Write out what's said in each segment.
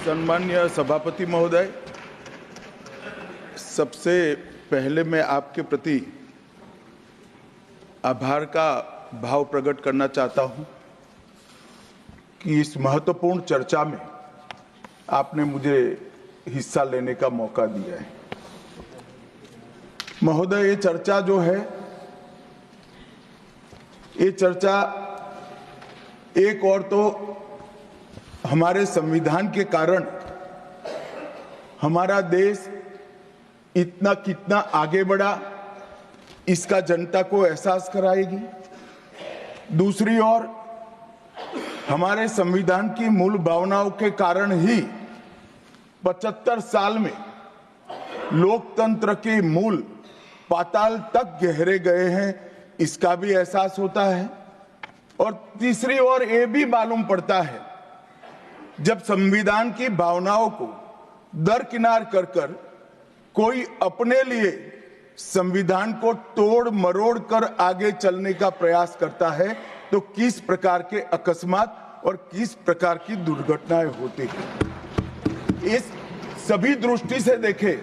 सम्मान्य सभापति महोदय, सबसे पहले मैं आपके प्रति आभार का भाव प्रकट करना चाहता हूं कि इस महत्वपूर्ण चर्चा में आपने मुझे हिस्सा लेने का मौका दिया है। महोदय, ये चर्चा जो है, ये चर्चा एक और तो हमारे संविधान के कारण हमारा देश इतना कितना आगे बढ़ा इसका जनता को एहसास कराएगी। दूसरी ओर हमारे संविधान की मूल भावनाओं के कारण ही 75 साल में लोकतंत्र के मूल पाताल तक गहरे गए हैं, इसका भी एहसास होता है। और तीसरी ओर ये भी मालूम पड़ता है, जब संविधान की भावनाओं को दरकिनार कर कर कोई अपने लिए संविधान को तोड़ मरोड़ कर आगे चलने का प्रयास करता है, तो किस प्रकार के अकस्मात और किस प्रकार की दुर्घटनाएं होती हैं। इस सभी दृष्टि से देखें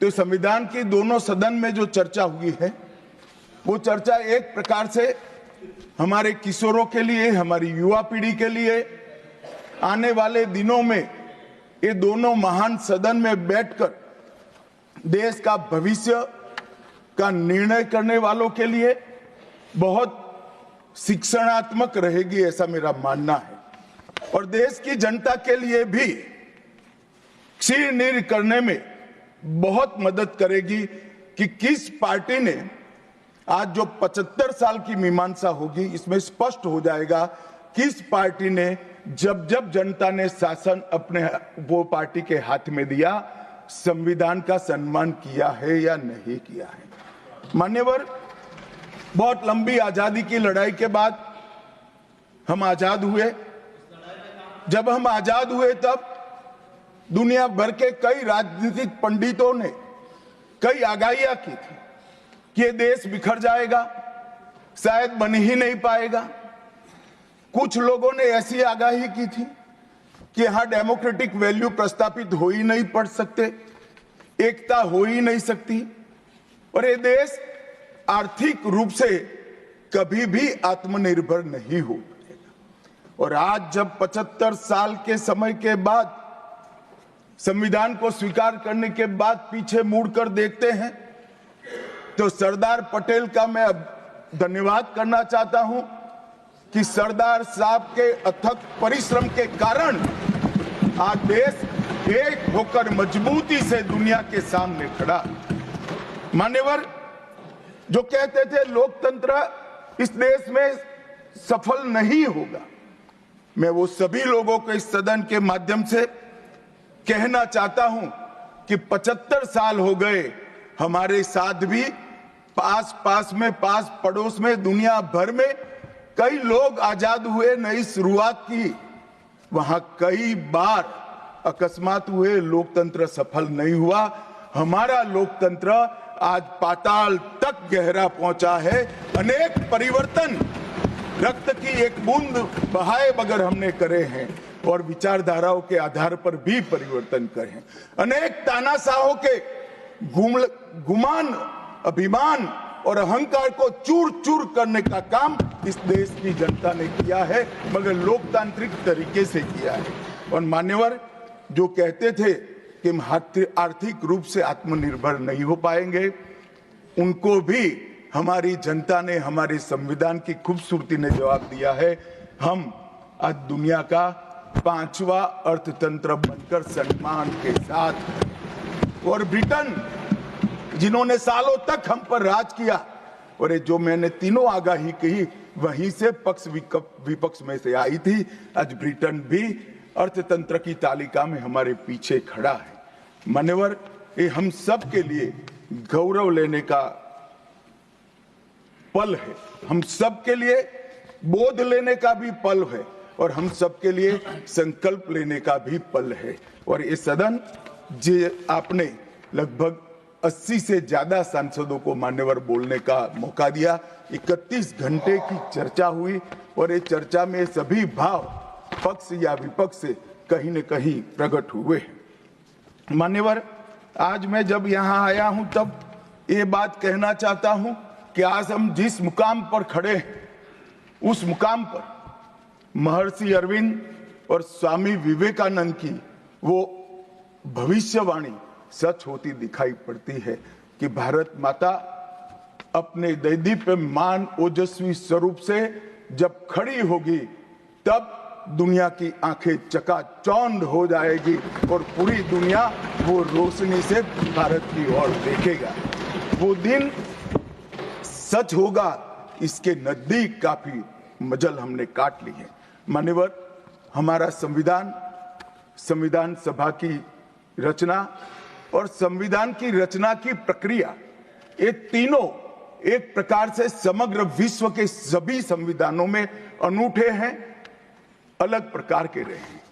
तो संविधान की दोनों सदन में जो चर्चा हुई है, वो चर्चा एक प्रकार से हमारे किशोरों के लिए, हमारी युवा पीढ़ी के लिए आने वाले दिनों में ये दोनों महान सदन में बैठकर देश का भविष्य का निर्णय करने वालों के लिए बहुत शिक्षणात्मक रहेगी, ऐसा मेरा मानना है। और देश की जनता के लिए भी क्षीर नीर करने में बहुत मदद करेगी कि किस पार्टी ने आज जो 75 साल की मीमांसा होगी, इसमें स्पष्ट हो जाएगा किस पार्टी ने जब जब जनता ने शासन अपने वो पार्टी के हाथ में दिया, संविधान का सम्मान किया है या नहीं किया है। मान्यवर, बहुत लंबी आजादी की लड़ाई के बाद हम आजाद हुए। जब हम आजाद हुए तब दुनिया भर के कई राजनीतिक पंडितों ने कई आगाहियां की थी कि ये देश बिखर जाएगा, शायद बन ही नहीं पाएगा। कुछ लोगों ने ऐसी आगाही की थी कि यहां डेमोक्रेटिक वैल्यू प्रस्तापित हो ही नहीं पड़ सकते, एकता हो ही नहीं सकती और ये देश आर्थिक रूप से कभी भी आत्मनिर्भर नहीं हो पाएगा। और आज जब 75 साल के समय के बाद, संविधान को स्वीकार करने के बाद पीछे मुड़कर देखते हैं, तो सरदार पटेल का मैं अब धन्यवाद करना चाहता हूं कि सरदार साहब के अथक परिश्रम के कारण आज देश एक होकर मजबूती से दुनिया के सामने खड़ा। मान्यवर, जो कहते थे लोकतंत्र इस देश में सफल नहीं होगा, मैं वो सभी लोगों को इस सदन के माध्यम से कहना चाहता हूं कि 75 साल हो गए, हमारे साथ भी पास पड़ोस में, दुनिया भर में कई लोग आजाद हुए, नई शुरुआत की, वहां कई बार अकस्मात हुए, लोकतंत्र सफल नहीं हुआ। हमारा लोकतंत्र आज पाताल तक गहरा पहुंचा है। अनेक परिवर्तन रक्त की एक बूंद बहाए बगैर हमने करे हैं और विचारधाराओं के आधार पर भी परिवर्तन करे हैं। अनेक तानाशाहों के गुमान, अभिमान और अहंकार को चूर चूर करने का काम इस देश की जनता ने किया है, मगर लोकतांत्रिक तरीके से किया है। और मान्यवर, जो कहते थे कि हम आर्थिक रूप से आत्मनिर्भर नहीं हो पाएंगे, उनको भी हमारी जनता ने, हमारे संविधान की खूबसूरती ने जवाब दिया है। हम आज दुनिया का 5वां अर्थतंत्र बनकर सम्मान के साथ, और ब्रिटेन जिन्होंने सालों तक हम पर राज किया, और जो मैंने तीनों आगाही कही वहीं से पक्ष विपक्ष में से आई थी, आज ब्रिटेन भी अर्थतंत्र की तालिका में हमारे पीछे खड़ा है। मान्यवर, ये हम सब के लिए गौरव लेने का पल है, हम सब के लिए बोध लेने का भी पल है और हम सब के लिए संकल्प लेने का भी पल है। और ये सदन जे आपने लगभग 80 से ज्यादा सांसदों को मान्यवर बोलने का मौका दिया, 31 घंटे की चर्चा हुई और ये चर्चा में सभी भाव पक्ष या विपक्ष से कहीं न कहीं प्रकट हुए हैं। मान्यवर, आज मैं जब यहाँ आया हूं तब ये बात कहना चाहता हूं कि आज हम जिस मुकाम पर खड़े हैं उस मुकाम पर महर्षि अरविंद और स्वामी विवेकानंद की वो भविष्यवाणी सच होती दिखाई पड़ती है कि भारत माता अपने दैदीप्यमान ओजस्वी स्वरूप से जब खड़ी होगी तब दुनिया की आंखें चकाचौंध हो जाएगी और पूरी दुनिया वो रोशनी से भारत की ओर देखेगा। वो दिन सच होगा, इसके नजदीक काफी मजल हमने काट ली है। मान्यवर, हमारा संविधान सभा की रचना और संविधान की रचना की प्रक्रिया, ये तीनों एक प्रकार से समग्र विश्व के सभी संविधानों में अनूठे हैं, अलग प्रकार के रहे हैं।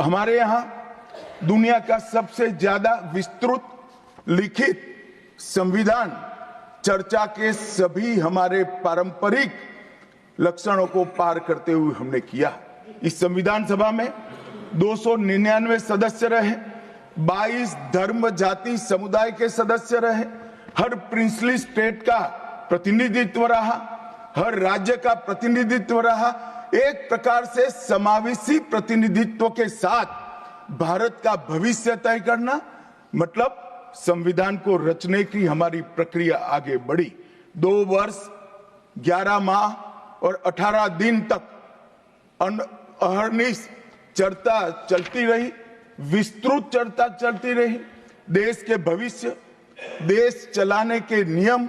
हमारे यहाँ दुनिया का सबसे ज्यादा विस्तृत लिखित संविधान चर्चा के सभी हमारे पारंपरिक लक्षणों को पार करते हुए हमने किया। इस संविधान सभा में 299 सदस्य रहे, 22 धर्म जाति समुदाय के सदस्य रहे, हर प्रिंसली स्टेट का प्रतिनिधित्व रहा, हर राज्य का प्रतिनिधित्व रहा। एक प्रकार से समावेशी प्रतिनिधित्व के साथ भारत का भविष्य तय करना, मतलब संविधान को रचने की हमारी प्रक्रिया आगे बढ़ी। 2 वर्ष 11 माह और 18 दिन तक अहर्निश चर्चा चलती रही, विस्तृत चर्चा चलती रही। देश के भविष्य, देश चलाने के नियम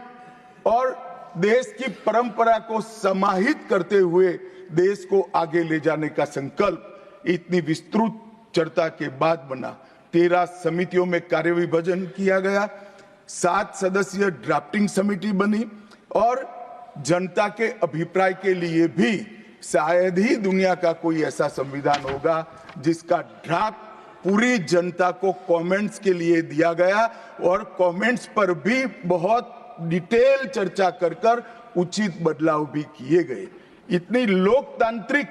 और देश की परंपरा को समाहित करते हुए देश को आगे ले जाने का संकल्प इतनी विस्तृत चर्चा के बाद बना। 13 समितियों में कार्य विभाजन किया गया, 7 सदस्यीय ड्राफ्टिंग समिति बनी और जनता के अभिप्राय के लिए भी शायद ही दुनिया का कोई ऐसा संविधान होगा जिसका ड्राफ्ट पूरी जनता को कमेंट्स के लिए दिया गया और कमेंट्स पर भी बहुत डिटेल चर्चा कर उचित बदलाव भी किए गए। इतनी लोकतांत्रिक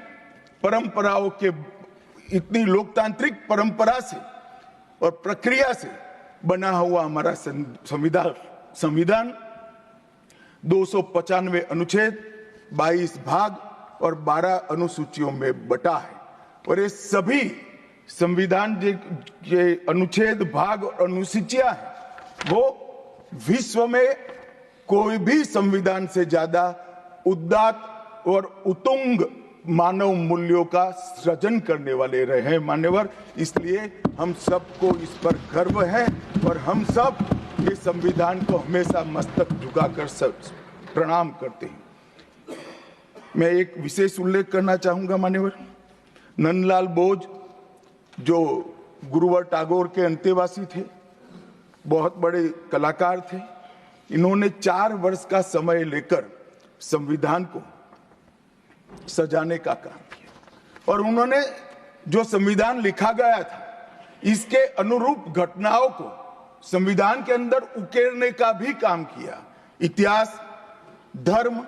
परंपरा से और प्रक्रिया से बना हुआ हमारा संविधान 295 अनुच्छेद, 22 भाग और 12 अनुसूचियों में बटा है और ये सभी संविधान के अनुच्छेद, भाग और अनुसूचियां हैं वो विश्व में कोई भी संविधान से ज्यादा उदात्त और उत्तुंग मानव मूल्यों का सृजन करने वाले रहे हैं। मान्यवर, इसलिए हम सबको इस पर गर्व है और हम सब ये संविधान को हमेशा मस्तक झुकाकर प्रणाम करते हैं। मैं एक विशेष उल्लेख करना चाहूंगा मान्यवर, नंदलाल बोस जो गुरुवर टैगोर के अंतेवासी थे, बहुत बड़े कलाकार थे, इन्होंने 4 वर्ष का समय लेकर संविधान को सजाने का काम किया और उन्होंने जो संविधान लिखा गया था इसके अनुरूप घटनाओं को संविधान के अंदर उकेरने का भी काम किया। इतिहास, धर्म,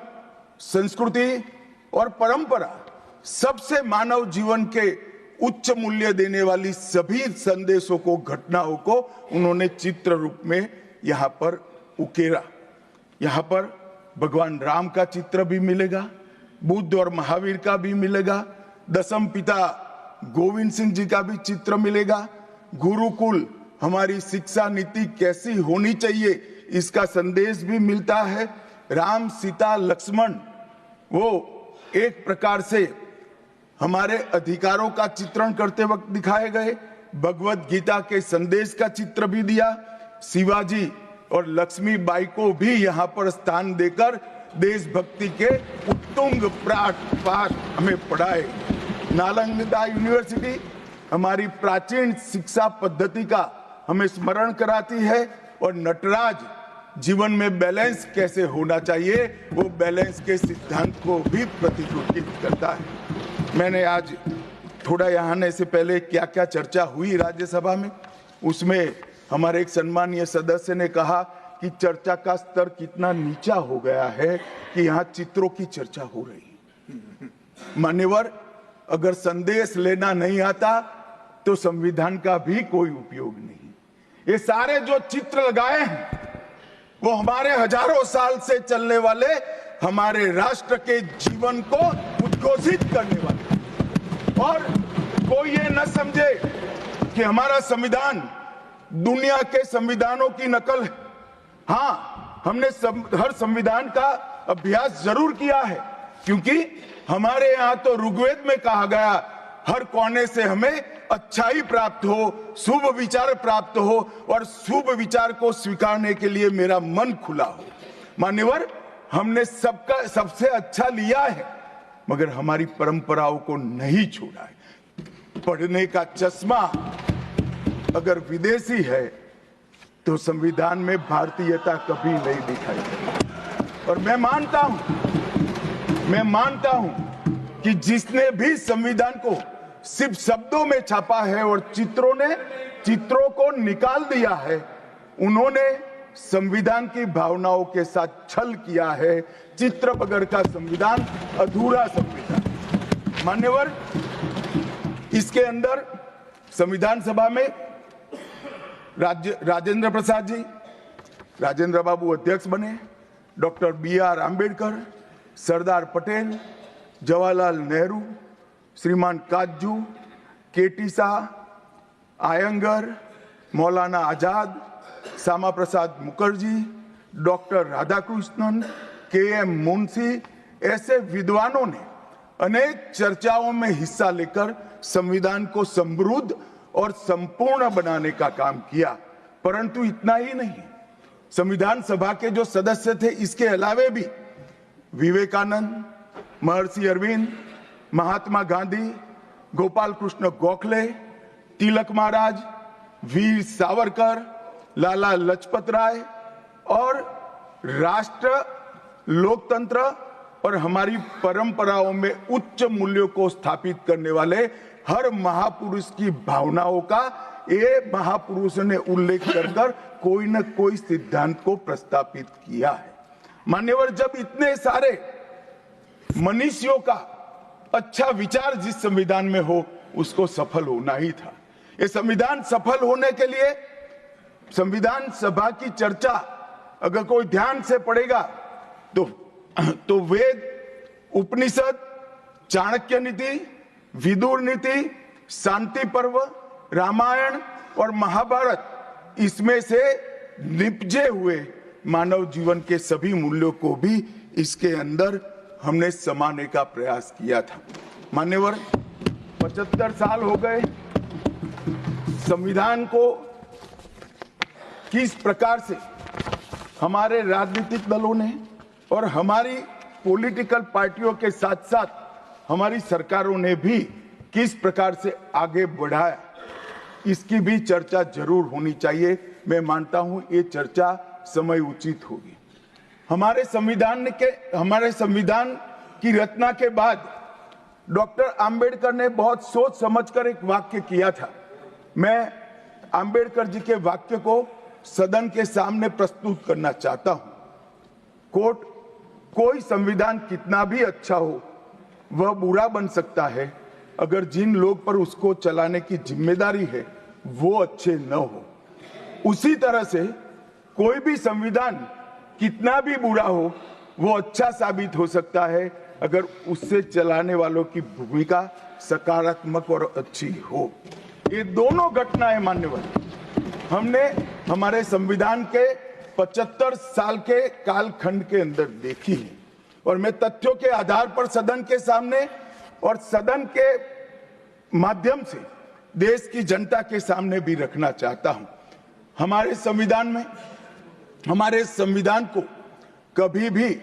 संस्कृति और परंपरा, सबसे मानव जीवन के उच्च मूल्य देने वाली सभी संदेशों को, घटनाओं को उन्होंने चित्र रूप में यहाँ पर उकेरा। यहाँ पर भगवान राम का चित्र भी मिलेगा, बुद्ध और महावीर का भी मिलेगा, दशम पिता गोविंद सिंह जी का भी चित्र मिलेगा, गुरुकुल हमारी शिक्षा नीति कैसी होनी चाहिए इसका संदेश भी मिलता है, राम सीता लक्ष्मण वो एक प्रकार से हमारे अधिकारों का चित्रण करते वक्त दिखाए गए, भगवत गीता के संदेश का चित्र भी दिया, शिवाजी और लक्ष्मीबाई को भी यहाँ पर स्थान देकर देशभक्ति के उत्तुंग पाठ हमें पढ़ाए। नालंदा यूनिवर्सिटी हमारी प्राचीन शिक्षा पद्धति का हमें स्मरण कराती है और नटराज जीवन में बैलेंस कैसे होना चाहिए वो बैलेंस के सिद्धांत को भी प्रतिरूपित करता है। मैंने आज थोड़ा यहाँ आने से पहले क्या क्या चर्चा हुई राज्यसभा में, उसमें हमारे एक सम्मानीय सदस्य ने कहा कि चर्चा का स्तर कितना नीचा हो गया है कि यहाँ चित्रों की चर्चा हो रही है। मान्यवर, अगर संदेश लेना नहीं आता तो संविधान का भी कोई उपयोग नहीं। ये सारे जो चित्र लगाए हैं वो हमारे हजारों साल से चलने वाले हमारे राष्ट्र के जीवन को उद्घोषित करने वाले। और कोई ये न समझे कि हमारा संविधान दुनिया के संविधानों की नकल है। हाँ, हमने हर संविधान का अभ्यास जरूर किया है, क्योंकि हमारे यहाँ तो ऋग्वेद में कहा गया हर कोने से हमें अच्छाई प्राप्त हो, शुभ विचार प्राप्त हो और शुभ विचार को स्वीकारने के लिए मेरा मन खुला हो। मान्यवर, हमने सबसे अच्छा लिया है, मगर हमारी परंपराओं को नहीं छोड़ा है। पढ़ने का चश्मा अगर विदेशी है तो संविधान में भारतीयता कभी नहीं दिखाई देती। और मैं मानता हूं कि जिसने भी संविधान को सिर्फ शब्दों में छापा है और चित्रों को निकाल दिया है, उन्होंने संविधान की भावनाओं के साथ छल किया है। चित्र बगैर का संविधान अधूरा संविधान। मान्यवर, इसके अंदर संविधान सभा में राजेंद्र प्रसाद जी, राजेंद्र बाबू अध्यक्ष बने, डॉक्टर BR आंबेडकर, सरदार पटेल, जवाहरलाल नेहरू, श्रीमान काजू, KT Shah, Iyengar, Maulana Azad, Shyama Prasad Mukherjee, doctor Radhakrishnan, KM Munshi, ऐसे विद्वानों ने अनेक चर्चाओं में हिस्सा लेकर संविधान को समृद्ध और संपूर्ण बनाने का काम किया। परंतु इतना ही नहीं, संविधान सभा के जो सदस्य थे, इसके अलावे भी विवेकानंद, महर्षि अरविंद, महात्मा गांधी, गोपाल कृष्ण गोखले, तिलक महाराज, वीर सावरकर, लाला लजपत राय और राष्ट्र, लोकतंत्र और हमारी परंपराओं में उच्च मूल्यों को स्थापित करने वाले हर महापुरुष की भावनाओं का ये महापुरुष ने उल्लेख कर कोई न कोई सिद्धांत को प्रस्तापित किया है। मान्यवर, जब इतने सारे मनुष्यों का अच्छा विचार जिस संविधान में हो, उसको सफल होना ही था। ये संविधान सफल होने के लिए संविधान सभा की चर्चा अगर कोई ध्यान से पढ़ेगा तो वेद, उपनिषद, चाणक्य नीति, विदुर नीति, शांति पर्व, रामायण और महाभारत, इसमें से निपजे हुए मानव जीवन के सभी मूल्यों को भी इसके अंदर हमने समाने का प्रयास किया था। मान्यवर, 75 साल हो गए संविधान को किस प्रकार से हमारे राजनीतिक दलों ने और हमारी पॉलिटिकल पार्टियों के साथ साथ हमारी सरकारों ने भी किस प्रकार से आगे बढ़ाया, इसकी भी चर्चा जरूर होनी चाहिए। मैं मानता हूं ये चर्चा समय उचित होगी। हमारे संविधान की रचना के बाद डॉक्टर आंबेडकर ने बहुत सोच समझकर एक वाक्य किया था। मैं आंबेडकर जी के वाक्य को सदन के सामने प्रस्तुत करना चाहता हूं। कोट, कोई संविधान कितना भी अच्छा हो, वह बुरा बन सकता है अगर जिन लोग पर उसको चलाने की जिम्मेदारी है वो अच्छे न हो। उसी तरह से कोई भी संविधान कितना भी बुरा हो, वो अच्छा साबित हो सकता है अगर उससे चलाने वालों की भूमिका सकारात्मक और अच्छी हो। ये दोनों घटनाएं मान्यवर हमने हमारे संविधान के 75 साल के कालखंड के अंदर देखी है और मैं तथ्यों के आधार पर सदन के सामने और सदन के माध्यम से देश की जनता के सामने भी रखना चाहता हूं। हमारे संविधान को कभी भी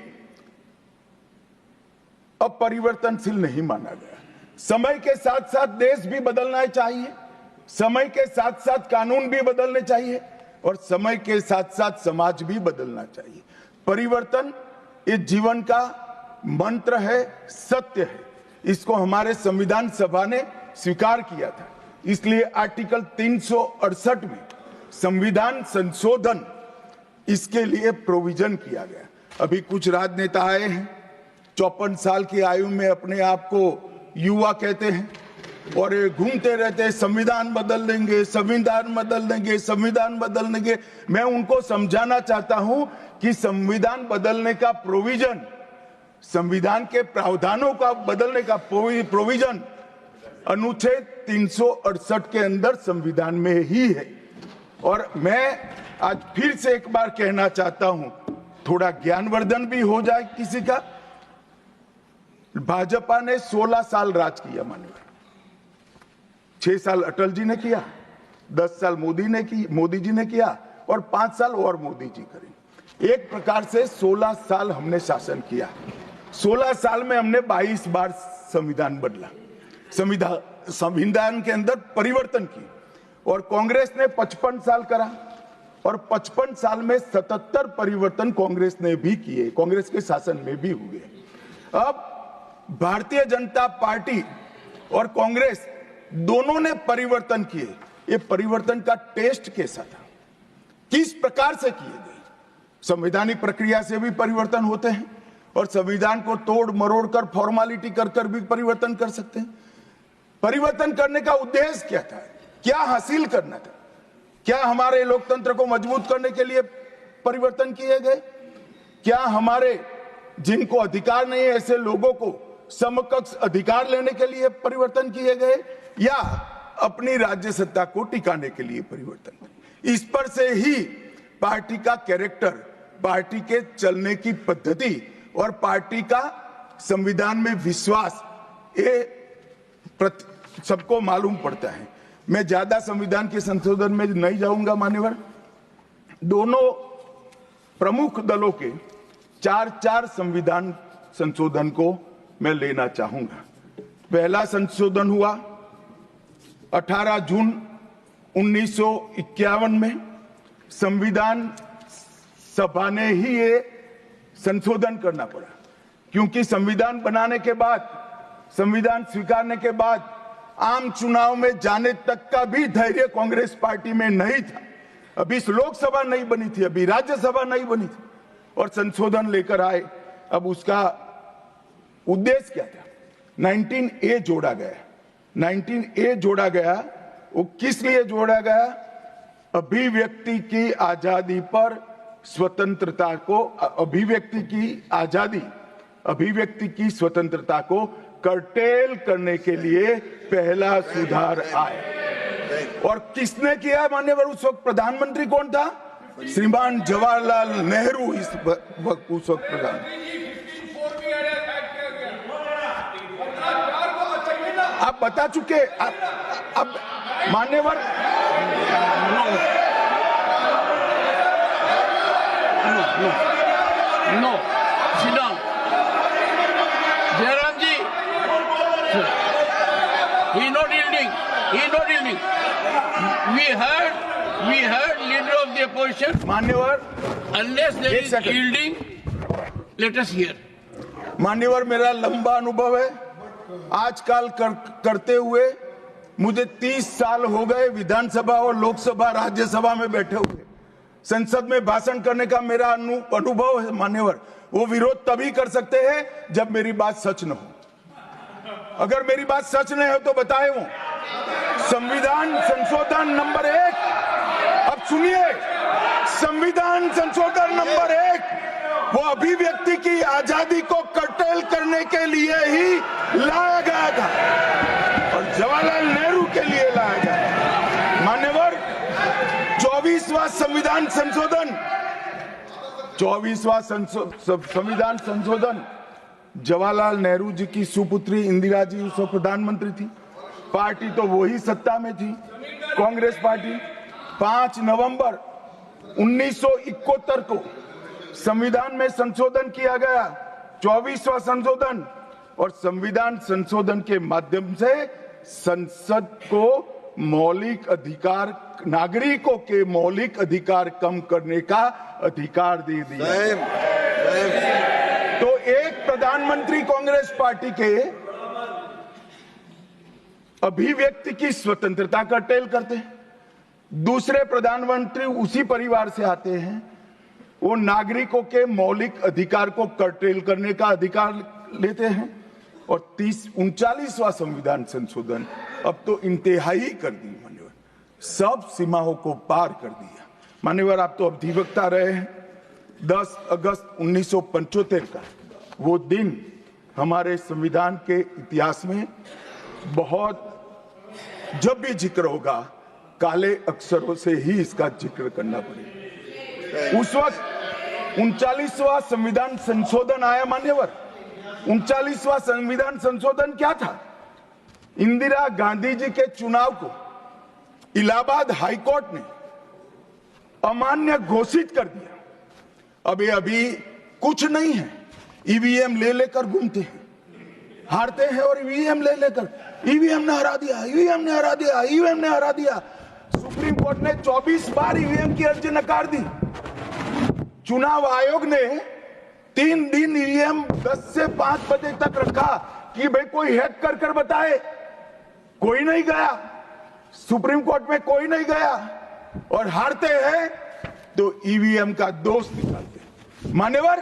अपरिवर्तनशील नहीं माना गया। समय के साथ साथ देश भी बदलना चाहिए, समय के साथ साथ कानून भी बदलने चाहिए और समय के साथ साथ समाज भी बदलना चाहिए। परिवर्तन ये जीवन का मंत्र है, सत्य है। इसको हमारे संविधान सभा ने स्वीकार किया था। इसलिए आर्टिकल 368 में संविधान संशोधन, इसके लिए प्रोविजन किया गया। अभी कुछ राजनेता आए हैं, 54 साल की आयु में अपने आप को युवा कहते हैं और ये घूमते रहते हैं, संविधान बदल देंगे, संविधान बदल देंगे, संविधान बदल देंगे। मैं उनको समझाना चाहता हूं कि संविधान बदलने का प्रोविजन, संविधान के प्रावधानों का बदलने का प्रोविजन अनुच्छेद 368 के अंदर संविधान में ही है। और मैं आज फिर से एक बार कहना चाहता हूं, थोड़ा ज्ञानवर्धन भी हो जाए किसी का। भाजपा ने 16 साल राज किया माननीय, 6 साल अटल जी ने किया, 10 साल मोदी जी ने किया और 5 साल और मोदी जी करेंगे। एक प्रकार से 16 साल हमने शासन किया। 16 साल में हमने 22 बार संविधान बदला, संविधान के अंदर परिवर्तन की। और कांग्रेस ने 55 साल करा और 55 साल में 77 परिवर्तन कांग्रेस ने भी किए, कांग्रेस के शासन में भी हुए। अब भारतीय जनता पार्टी और कांग्रेस दोनों ने परिवर्तन किए। ये परिवर्तन का टेस्ट कैसा था, किस प्रकार से किए गए? संवैधानिक प्रक्रिया से भी परिवर्तन होते हैं और संविधान को तोड़ मरोड़ कर, फॉर्मेलिटी कर भी परिवर्तन कर सकते हैं। परिवर्तन करने का उद्देश्य क्या था, क्या हासिल करना था? क्या हमारे लोकतंत्र को मजबूत करने के लिए परिवर्तन किए गए? क्या हमारे जिनको अधिकार नहीं है ऐसे लोगों को समकक्ष अधिकार लेने के लिए परिवर्तन किए गए, या अपनी राज्य सत्ता को टिकाने के लिए परिवर्तन? इस पर से ही पार्टी का कैरेक्टर, पार्टी के चलने की पद्धति और पार्टी का संविधान में विश्वास, ये सबको मालूम पड़ता है। मैं ज्यादा संविधान के संशोधन में नहीं जाऊंगा मान्यवर। दोनों प्रमुख दलों के 4 संविधान संशोधन को मैं लेना चाहूंगा। पहला संशोधन हुआ 18 जून 1951 में। संविधान सभा ने ही ये संशोधन करना पड़ा, क्योंकि संविधान बनाने के बाद, संविधान स्वीकारने के बाद आम चुनाव में जाने तक का भी धैर्य कांग्रेस पार्टी में नहीं था। अभी लोकसभा नहीं बनी थी, अभी राज्यसभा नहीं बनी थी और संशोधन लेकर आए। अब उसका उद्देश्य क्या था? 19A जोड़ा गया। 19A जोड़ा गया, वो किस लिए जोड़ा गया? अभिव्यक्ति की आजादी पर स्वतंत्रता को, अभिव्यक्ति की आजादी, अभिव्यक्ति की स्वतंत्रता को कर्टेल करने के लिए पहला सुधार आया। और किसने किया मान्यवर? उस वक्त प्रधानमंत्री कौन था? श्रीमान जवाहरलाल नेहरू उस वक्त प्रधान। आप बता चुके। अब मान्यवर no sit down. Jairam ji, he not yielding. He not yielding. We heard leader of the opposition. मान्यवर, Unless there is yielding, let us hear. मान्यवर, मेरा लंबा अनुभव है आजकल करते हुए। मुझे 30 साल हो गए विधानसभा और लोकसभा राज्यसभा में बैठे हुए। संसद में भाषण करने का मेरा अनुभव है मान्यवर। वो विरोध तभी कर सकते हैं जब मेरी बात सच न हो। अगर मेरी बात सच नहीं हो तो बताए वो संविधान संशोधन नंबर 1, अब सुनिए, संविधान संशोधन नंबर 1 वो अभिव्यक्ति की आजादी को कर्टेल करने के लिए ही लाया गया था और जवाहरलाल नेहरू के लिए लाया गया। मान्यवर, 24वां संविधान संशोधन, 24वां संविधान संशोधन जवाहरलाल नेहरू जी की सुपुत्री इंदिरा जी उस वक्त प्रधानमंत्री थी। पार्टी तो वही सत्ता में थी, कांग्रेस पार्टी। 5 नवंबर 1971 को संविधान में संशोधन किया गया, 24वां संशोधन। और संविधान संशोधन के माध्यम से संसद को मौलिक अधिकार, नागरिकों के मौलिक अधिकार कम करने का अधिकार दे दिया। तो एक प्रधानमंत्री कांग्रेस पार्टी के अभिव्यक्ति की स्वतंत्रता का टेल करते हैं, दूसरे प्रधानमंत्री उसी परिवार से आते हैं, वो नागरिकों के मौलिक अधिकार को कर्टेल करने का अधिकार लेते हैं। और 39वां संविधान संशोधन अब तो इंतहाई कर दी मान्यवर, सब सीमाओं को पार कर दिया। मान्यवर, आप तो अधिवक्ता रहे हैं। 10 अगस्त 1975 का वो दिन हमारे संविधान के इतिहास में बहुत, जब भी जिक्र होगा काले अक्षरों से ही इसका जिक्र करना पड़ेगा। उस वक्त 39वां संविधान संशोधन आया मान्यवर। 39वां संविधान संशोधन क्या था? इंदिरा गांधी जी के चुनाव को इलाहाबाद हाईकोर्ट ने अमान्य घोषित कर दिया। अभी कुछ नहीं है, ईवीएम ले लेकर घूमते हैं, हारते हैं और ईवीएम ले लेकर, ईवीएम ने हरा दिया, ईवीएम ने हरा दिया, ईवीएम ने हरा दिया। सुप्रीम कोर्ट ने 24 बार ईवीएम की अर्जी नकार दी। चुनाव आयोग ने 3 दिन ईवीएम 10 से 5 बजे तक रखा कि भाई कोई हैक कर बताए। कोई नहीं गया, सुप्रीम कोर्ट में कोई नहीं गया, और हारते हैं तो ईवीएम का दोष निकालते। मान्यवर,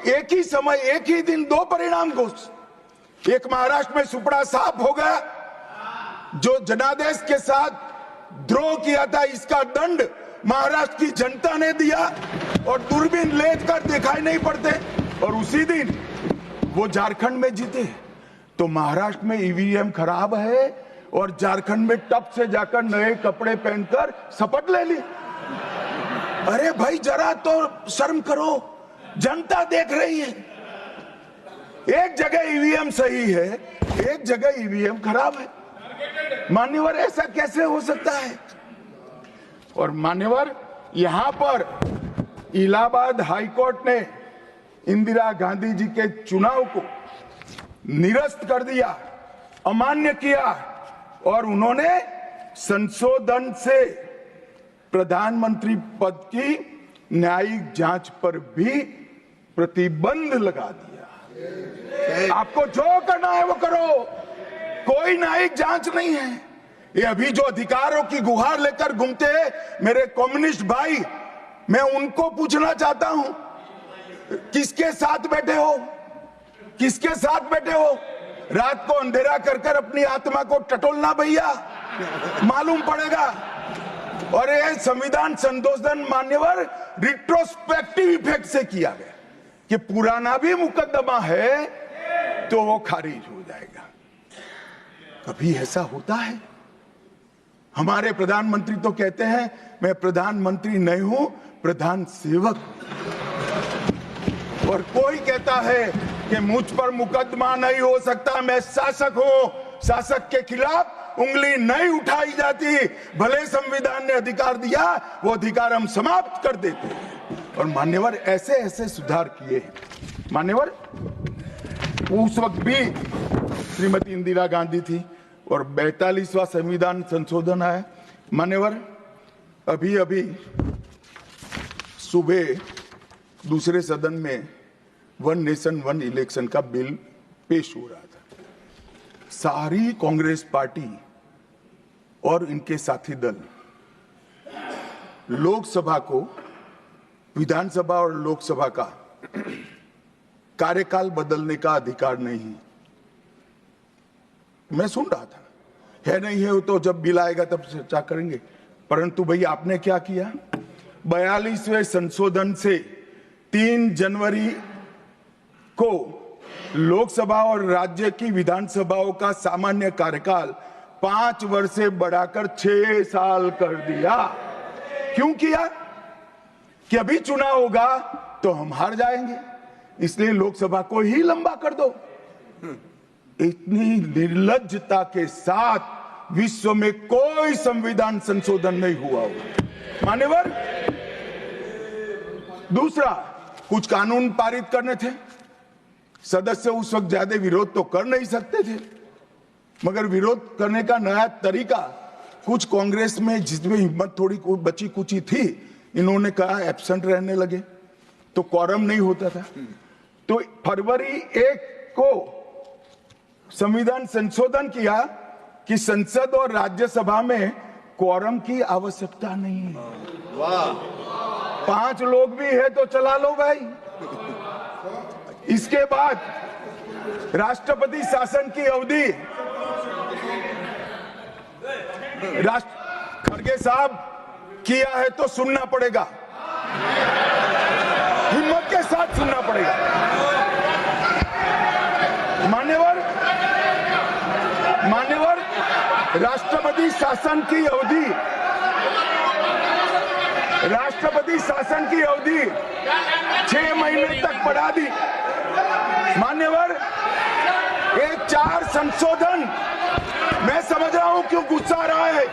एक ही समय, एक ही दिन 2 परिणाम घोषित। एक महाराष्ट्र में सुपड़ा साफ हो गया, जो जनादेश के साथ द्रोह किया था इसका दंड महाराष्ट्र की जनता ने दिया, और दूरबीन लेकर दिखाई नहीं पड़ते। और उसी दिन वो झारखंड में जीते। तो महाराष्ट्र में ईवीएम खराब है और झारखंड में टप से जाकर नए कपड़े पहनकर शपथ ले ली। अरे भाई, जरा तो शर्म करो, जनता देख रही है। एक जगह ईवीएम सही है, एक जगह ईवीएम खराब है। मान्यवर, ऐसा कैसे हो सकता है? और मान्यवर, यहां पर इलाहाबाद हाईकोर्ट ने इंदिरा गांधी जी के चुनाव को निरस्त कर दिया, अमान्य किया, और उन्होंने संशोधन से प्रधानमंत्री पद की न्यायिक जांच पर भी प्रतिबंध लगा दिया। आपको जो करना है वो करो, कोई न्यायिक जांच नहीं है। ये अभी जो अधिकारों की गुहार लेकर घूमते हैं मेरे कम्युनिस्ट भाई, मैं उनको पूछना चाहता हूं, किसके साथ बैठे हो? किसके साथ बैठे हो? रात को अंधेरा कर अपनी आत्मा को टटोलना भैया, मालूम पड़ेगा। और ये संविधान संशोधन मान्यवर रिट्रोस्पेक्टिव इफेक्ट से किया गया कि पुराना भी मुकदमा है तो वो खारिज हो जाएगा। कभी ऐसा होता है? हमारे प्रधानमंत्री तो कहते हैं मैं प्रधानमंत्री नहीं हूं, प्रधान सेवक। और कोई कहता है कि मुझ पर मुकदमा नहीं हो सकता, मैं शासक हूं, शासक के खिलाफ उंगली नहीं उठाई जाती। भले संविधान ने अधिकार दिया, वो अधिकार हम समाप्त कर देते हैं। और मान्यवर, ऐसे ऐसे सुधार किए हैं। मान्यवर, उस वक्त भी श्रीमती इंदिरा गांधी थी और 42वां संविधान संशोधन आया। मान्यवर, अभी सुबह दूसरे सदन में 1 नेशन 1 इलेक्शन का बिल पेश हो रहा था। सारी कांग्रेस पार्टी और इनके साथी दल लोकसभा को, विधानसभा और लोकसभा का कार्यकाल बदलने का अधिकार नहीं। मैं सुन रहा था, है नहीं है तो जब बिल आएगा तब चर्चा करेंगे। परंतु भैया, आपने क्या किया? 42वें संशोधन से 3 जनवरी को लोकसभा और राज्य की विधानसभाओं का सामान्य कार्यकाल 5 वर्ष से बढ़ाकर 6 साल कर दिया। क्यों किया? कि अभी चुनाव होगा तो हम हार जाएंगे, इसलिए लोकसभा को ही लंबा कर दो। इतनी निर्लज्जता के साथ विश्व में कोई संविधान संशोधन नहीं हुआ होगा। मान्यवर, दूसरा, कुछ कानून पारित करने थे। सदस्य उस वक्त ज्यादा विरोध तो कर नहीं सकते थे, मगर विरोध करने का नया तरीका कुछ कांग्रेस में, जिसमें हिम्मत थोड़ी बची कुची थी, इन्होंने कहा एब्सेंट रहने लगे तो क्वारम नहीं होता था। तो फरवरी 1 को संविधान संशोधन किया कि संसद और राज्यसभा में क्वारम की आवश्यकता नहीं है। वाह, 5 लोग भी है तो चला लो भाई। इसके बाद राष्ट्रपति शासन की अवधि, खड़गे साहब किया है तो सुनना पड़ेगा, हिम्मत के साथ सुनना पड़ेगा। मान्यवर, राष्ट्रपति शासन की अवधि, राष्ट्रपति शासन की अवधि 6 महीने तक बढ़ा दी। मान्यवर, ये 4 संशोधन, मैं समझ रहा हूं क्यों गुस्सा आ रहा है,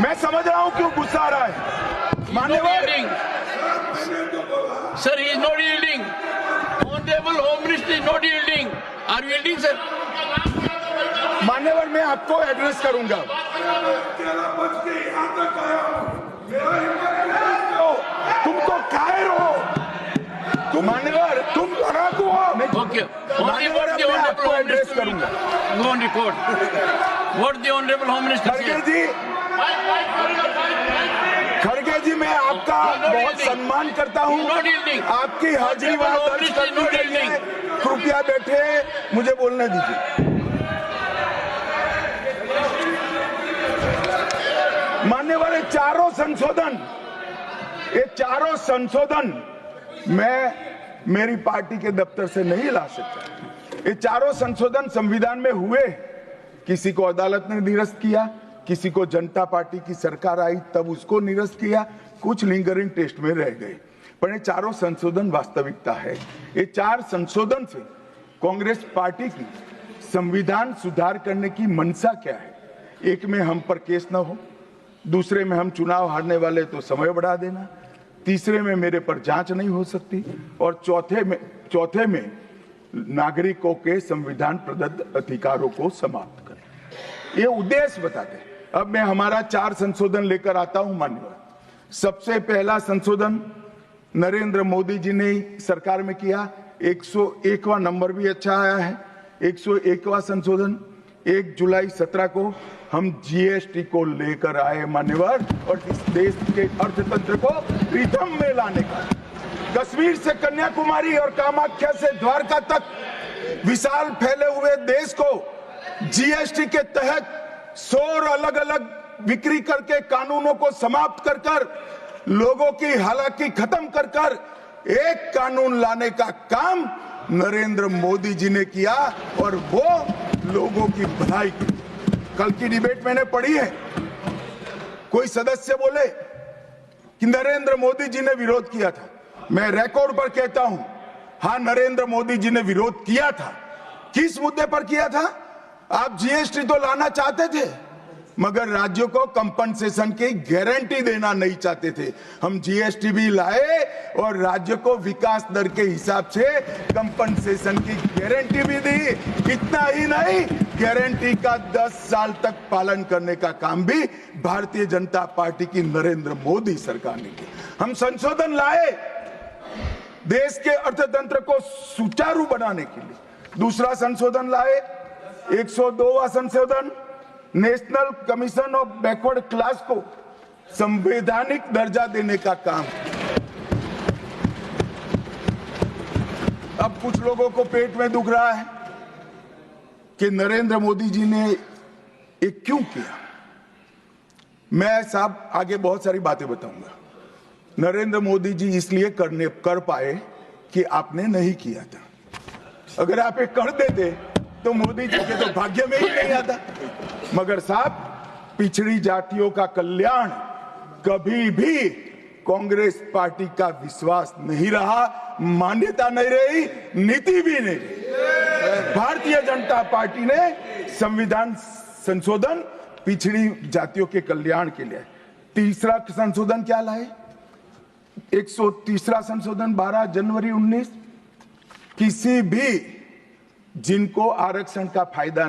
मैं समझ रहा हूं क्यों गुस्सा आ रहा है। मान्यवर, sir, he is not yielding. Honorable Home Minister is not yielding. Are you yielding, sir? मान्यवर, मैं आपको एड्रेस करूंगा। तुम तो कायर हो, तुम मान्यवर, तुम लड़ाकू हो। Okay. मान्यवर, मैं आपको एड्रेस करूंगा। Go on record. What the Honorable Home Minister said. खड़गे जी, मैं आपका बहुत सम्मान करता हूं, आपकी हाजिरी वहां दर्ज कर दी गई है। कृपया बैठे, मुझे बोलने दीजिए। मान्यवर, ये चारों संशोधन मैं मेरी पार्टी के दफ्तर से नहीं ला सकता। ये चारों संशोधन संविधान में हुए, किसी को अदालत ने निरस्त किया, किसी को जनता पार्टी की सरकार आई तब उसको निरस्त किया, कुछ लिंगरिंग टेस्ट में रह गए, पर ये चारों संशोधन वास्तविकता है। ये 4 संशोधन से कांग्रेस पार्टी की संविधान सुधार करने की मंशा क्या है? एक में हम पर केस न हो, दूसरे में हम चुनाव हारने वाले तो समय बढ़ा देना, तीसरे में मेरे पर जांच नहीं हो सकती, और चौथे में नागरिकों के संविधान प्रदत्त अधिकारों को समाप्त करें। ये उद्देश्य बताते हैं। अब मैं हमारा 4 संशोधन लेकर आता हूं। मान्यवर, सबसे पहला संशोधन नरेंद्र मोदी जी ने सरकार में किया, 101वां नंबर भी अच्छा आया है। 101वां संशोधन 1 जुलाई 17 को हम जीएसटी को लेकर आए मान्यवर, और इस देश के अर्थतंत्र को रिदम में लाने का, कश्मीर से कन्याकुमारी और कामाख्या से द्वारका तक विशाल फैले हुए देश को जीएसटी के तहत 100 अलग अलग बिक्री करके कानूनों को समाप्त कर कर लोगों की हालाकी खत्म कर कर एक कानून लाने का काम नरेंद्र मोदी जी ने किया, और वो लोगों की भलाई की। कल की डिबेट मैंने पढ़ी है, कोई सदस्य बोले कि नरेंद्र मोदी जी ने विरोध किया था। मैं रिकॉर्ड पर कहता हूं, हां, नरेंद्र मोदी जी ने विरोध किया था। किस मुद्दे पर किया था? आप जीएसटी तो लाना चाहते थे, मगर राज्यों को कंपनसेशन की गारंटी देना नहीं चाहते थे। हम जीएसटी भी लाए और राज्य को विकास दर के हिसाब से कंपनसेशन की गारंटी भी दी। इतना ही नहीं, गारंटी का 10 साल तक पालन करने का काम भी भारतीय जनता पार्टी की नरेंद्र मोदी सरकार ने किया। हम संशोधन लाए देश के अर्थतंत्र को सुचारू बनाने के लिए। दूसरा संशोधन लाए, 102वां संशोधन, national commission of backward class को संवैधानिक दर्जा देने का काम। अब कुछ लोगों को पेट में दुख रहा है कि नरेंद्र मोदी जी ने ये क्यों किया। मैं साहब आगे बहुत सारी बातें बताऊंगा। नरेंद्र मोदी जी इसलिए कर पाए कि आपने नहीं किया था। अगर आप ये कर देते तो मोदी जी के तो भाग्य में ही नहीं आता। मगर साहब, पिछड़ी जातियों का कल्याण कभी भी कांग्रेस पार्टी का विश्वास नहीं रहा, मान्यता नहीं रही, नीति भी नहीं रही। भारतीय जनता पार्टी ने संविधान संशोधन पिछड़ी जातियों के कल्याण के लिए। तीसरा संशोधन क्या लाए? 130वां संशोधन 12 जनवरी 19, किसी भी जिनको आरक्षण का फायदा